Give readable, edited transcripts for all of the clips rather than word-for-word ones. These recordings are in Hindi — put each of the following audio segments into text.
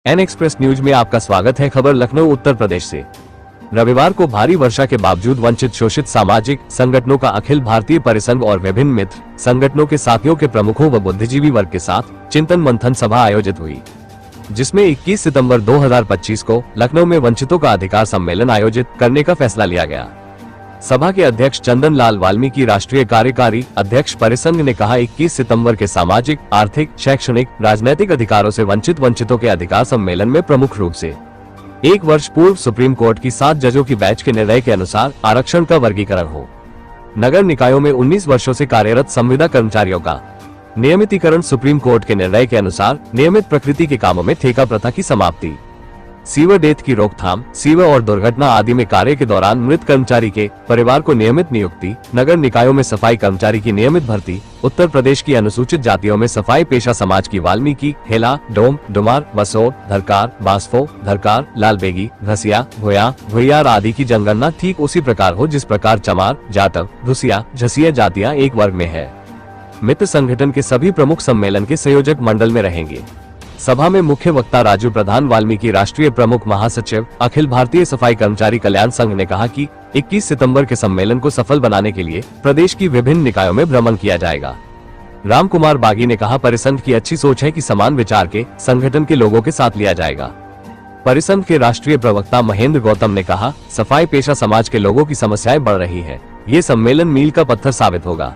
एन एक्सप्रेस न्यूज में आपका स्वागत है। खबर लखनऊ उत्तर प्रदेश से। रविवार को भारी वर्षा के बावजूद वंचित शोषित सामाजिक संगठनों का अखिल भारतीय परिसंघ और विभिन्न मित्र संगठनों के साथियों के प्रमुखों व बुद्धिजीवी वर्ग के साथ चिंतन मंथन सभा आयोजित हुई, जिसमें 21 सितंबर 2025 को लखनऊ में वंचितों का अधिकार सम्मेलन आयोजित करने का फैसला लिया गया। सभा के अध्यक्ष चंदन लाल वाल्मीकि, राष्ट्रीय कार्यकारी अध्यक्ष परिसंघ ने कहा, 21 सितंबर के सामाजिक, आर्थिक, शैक्षणिक, राजनैतिक अधिकारों से वंचित वंचितों के अधिकार सम्मेलन में प्रमुख रूप से एक वर्ष पूर्व सुप्रीम कोर्ट की 7 जजों की बेंच के निर्णय के अनुसार आरक्षण का वर्गीकरण हो, नगर निकायों में 19 वर्षों से कार्यरत संविदा कर्मचारियों का नियमितीकरण, सुप्रीम कोर्ट के निर्णय के अनुसार नियमित प्रकृति के कामों में ठेका प्रथा की समाप्ति, सीवर डेथ की रोकथाम, सीवर और दुर्घटना आदि में कार्य के दौरान मृत कर्मचारी के परिवार को नियमित नियुक्ति, नगर निकायों में सफाई कर्मचारी की नियमित भर्ती, उत्तर प्रदेश की अनुसूचित जातियों में सफाई पेशा समाज की वाल्मीकि, हेला, डोम, डुमार, वसोर, धरकार, बांसफो, धरकार, लालबेगी, घसिया, भुयार आदि की जनगणना ठीक उसी प्रकार हो जिस प्रकार चमार, जाटव, धुसिया, झसिया जातियां एक वर्ग में है। मित्र संगठन के सभी प्रमुख सम्मेलन के संयोजक मंडल में रहेंगे। सभा में मुख्य वक्ता राजू प्रधान, वाल्मीकि राष्ट्रीय प्रमुख महासचिव अखिल भारतीय सफाई कर्मचारी कल्याण संघ ने कहा कि 21 सितंबर के सम्मेलन को सफल बनाने के लिए प्रदेश की विभिन्न निकायों में भ्रमण किया जाएगा। राम कुमार बागी ने कहा, परिसंघ की अच्छी सोच है कि समान विचार के संगठन के लोगों के साथ लिया जाएगा। परिसंघ के राष्ट्रीय प्रवक्ता महेंद्र गौतम ने कहा, सफाई पेशा समाज के लोगों की समस्याएं बढ़ रही है, ये सम्मेलन मील का पत्थर साबित होगा।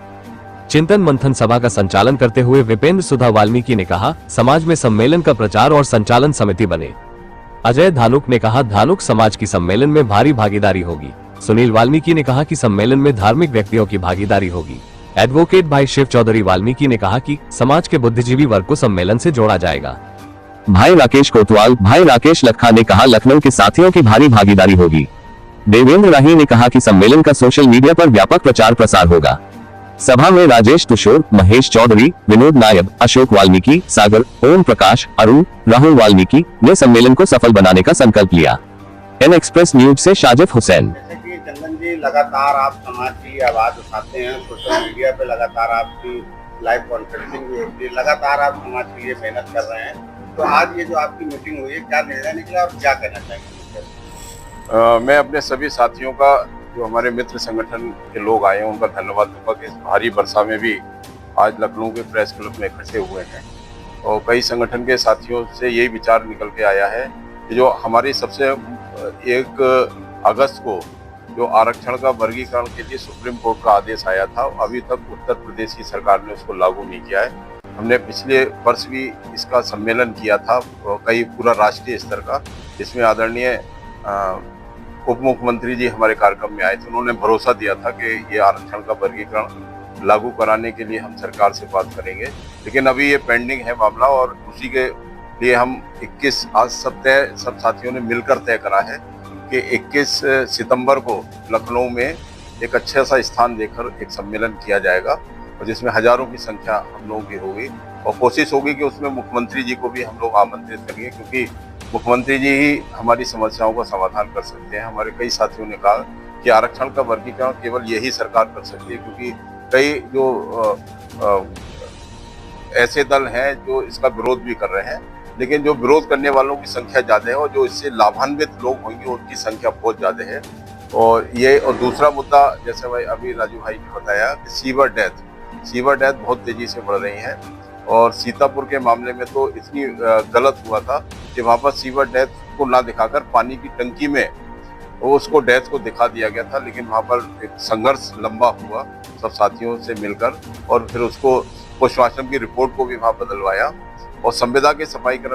चिंतन मंथन सभा का संचालन करते हुए विपेंद्र सुधा वाल्मीकि ने कहा, समाज में सम्मेलन का प्रचार और संचालन समिति बने। अजय धानुक ने कहा, धानुक समाज की सम्मेलन में भारी भागीदारी होगी। सुनील वाल्मीकि ने कहा कि सम्मेलन में धार्मिक व्यक्तियों की भागीदारी होगी। एडवोकेट भाई शिव चौधरी वाल्मीकि ने कहा कि समाज के बुद्धिजीवी वर्ग को सम्मेलन से जोड़ा जाएगा। भाई राकेश कोतवाल, भाई राकेश लखा ने कहा, लखनऊ के साथियों की भारी भागीदारी होगी। देवेंद्र राही ने कहा कि सम्मेलन का सोशल मीडिया पर व्यापक प्रचार प्रसार होगा। सभा में राजेश तुशोर, महेश चौधरी, विनोद नायब, अशोक वाल्मीकि, सागर, ओम प्रकाश, अरुण, राहुल वाल्मीकि ने सम्मेलन को सफल बनाने का संकल्प लिया। एन एक्सप्रेस न्यूज से शाजिफ हुसैन। जैसे कि चंदन जी, लगातार आप समाज की आवाज उठाते हैं, सोशल मीडिया पे लगातार आपकी लाइव कॉन्फ्रेंसिंग भी होती है, लगातार आप समाज के लिए मेहनत कर रहे हैं, तो आज ये जो आपकी मीटिंग हुई है, क्या निर्णय निकला और क्या कहना चाहेंगे? मैं अपने सभी साथियों का, जो हमारे मित्र संगठन के लोग आए हैं, उनका धन्यवाद दूंगा कि इस भारी वर्षा में भी आज लखनऊ के प्रेस क्लब में इकट्ठे हुए हैं। और कई संगठन के साथियों से यही विचार निकल के आया है कि जो हमारी सबसे 1 अगस्त को जो आरक्षण का वर्गीकरण के लिए सुप्रीम कोर्ट का आदेश आया था, अभी तक उत्तर प्रदेश की सरकार ने उसको लागू नहीं किया है। हमने पिछले वर्ष भी इसका सम्मेलन किया था, कई पूरा राष्ट्रीय स्तर का, जिसमें आदरणीय उप मुख्यमंत्री जी हमारे कार्यक्रम में आए थे। उन्होंने भरोसा दिया था कि ये आरक्षण का वर्गीकरण लागू कराने के लिए हम सरकार से बात करेंगे, लेकिन अभी ये पेंडिंग है मामला, और उसी के लिए हम 21 आज सब साथियों ने मिलकर तय करा है कि 21 सितंबर को लखनऊ में एक अच्छा सा स्थान देकर एक सम्मेलन किया जाएगा, और जिसमें हजारों की संख्या हम लोगों की होगी, और कोशिश होगी कि उसमें मुख्यमंत्री जी को भी हम लोग आमंत्रित करेंगे, क्योंकि मुख्यमंत्री जी ही हमारी समस्याओं का समाधान कर सकते हैं। हमारे कई साथियों ने कहा कि आरक्षण का वर्गीकरण केवल यही सरकार कर सकती है, क्योंकि कई जो ऐसे दल हैं जो इसका विरोध भी कर रहे हैं, लेकिन जो विरोध करने वालों की संख्या ज़्यादा है और जो इससे लाभान्वित लोग होंगे उनकी संख्या बहुत ज़्यादा है। और दूसरा मुद्दा, जैसे भाई अभी राजू भाई ने बताया कि सीवर डेथ बहुत तेज़ी से बढ़ रही है, और सीतापुर के मामले में तो इतनी गलत हुआ था कि वहाँ पर सीवर डेथ को ना दिखाकर पानी की टंकी में उसको डेथ को दिखा दिया गया था, लेकिन वहाँ पर एक संघर्ष लंबा हुआ सब साथियों से मिलकर, और फिर उसको पोस्टमार्टम की रिपोर्ट को भी वहाँ बदलवाया, और संविदा के सफाई कर्मचारी